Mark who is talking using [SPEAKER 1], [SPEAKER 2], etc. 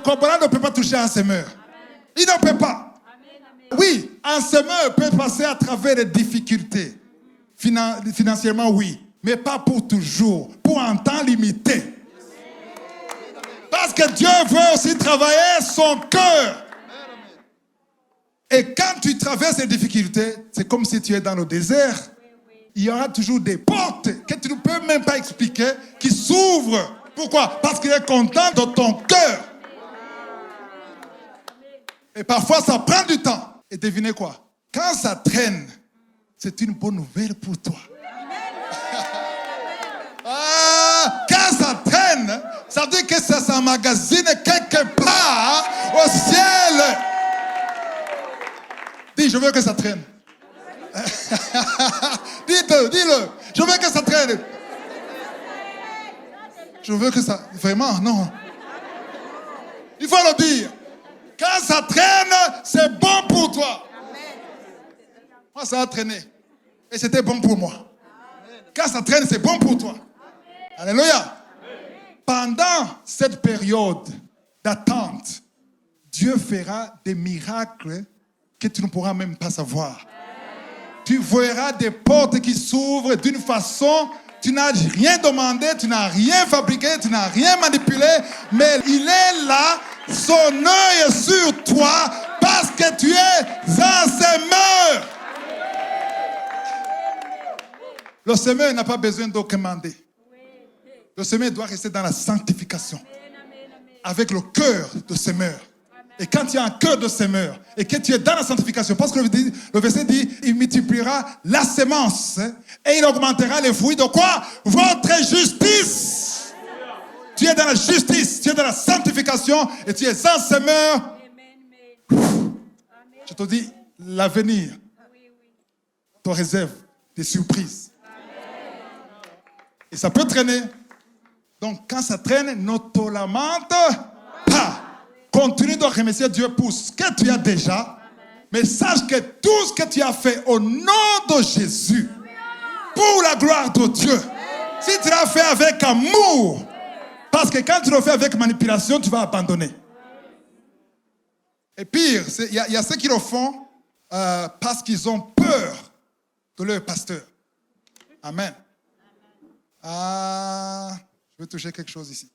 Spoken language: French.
[SPEAKER 1] corbelan ne peut pas toucher un semeur. Il ne peut pas. Oui, un semeur peut passer à travers les difficultés. Financièrement, oui. Mais pas pour toujours. Pour un temps limité. Parce que Dieu veut aussi travailler son cœur. Et quand tu traverses ces difficultés, c'est comme si tu es dans le désert. Il y aura toujours des portes que tu ne peux même pas expliquer qui s'ouvrent. Pourquoi? Parce qu'il est content de ton cœur. Et parfois, ça prend du temps. Et devinez quoi? Quand ça traîne, c'est une bonne nouvelle pour toi. Quand ça traîne, ça veut dire que ça s'emmagasine quelque part au ciel. Dis, je veux que ça traîne. Dis-le. Je veux que ça traîne. Je veux que ça... Vraiment, non. Il faut le dire. Quand ça traîne, c'est bon pour toi. Moi, ça a traîné. Et c'était bon pour moi. Quand ça traîne, c'est bon pour toi. Alléluia. Pendant cette période d'attente, Dieu fera des miracles que tu ne pourras même pas savoir. Tu verras des portes qui s'ouvrent d'une façon, tu n'as rien demandé, tu n'as rien fabriqué, tu n'as rien manipulé, mais il est là, son œil est sur toi parce que tu es un semeur. Le semeur n'a pas besoin de commander. Le semeur doit rester dans la sanctification, avec le cœur de semeur. Et quand tu as un cœur de semeur et que tu es dans la sanctification, parce que le verset dit, il multipliera la sémence et il augmentera les fruits de quoi? Votre justice. Tu es dans la justice, tu es dans la sanctification et tu es un semeur. Je te dis, l'avenir te réserve des surprises. Et ça peut traîner. Donc quand ça traîne, ne te lamente pas. Continue de remercier Dieu pour ce que tu as déjà, mais sache que tout ce que tu as fait au nom de Jésus, pour la gloire de Dieu, si tu l'as fait avec amour, parce que quand tu le fais avec manipulation, tu vas abandonner. Et pire, il y a ceux qui le font parce qu'ils ont peur de leur pasteur. Amen. Je vais toucher quelque chose ici.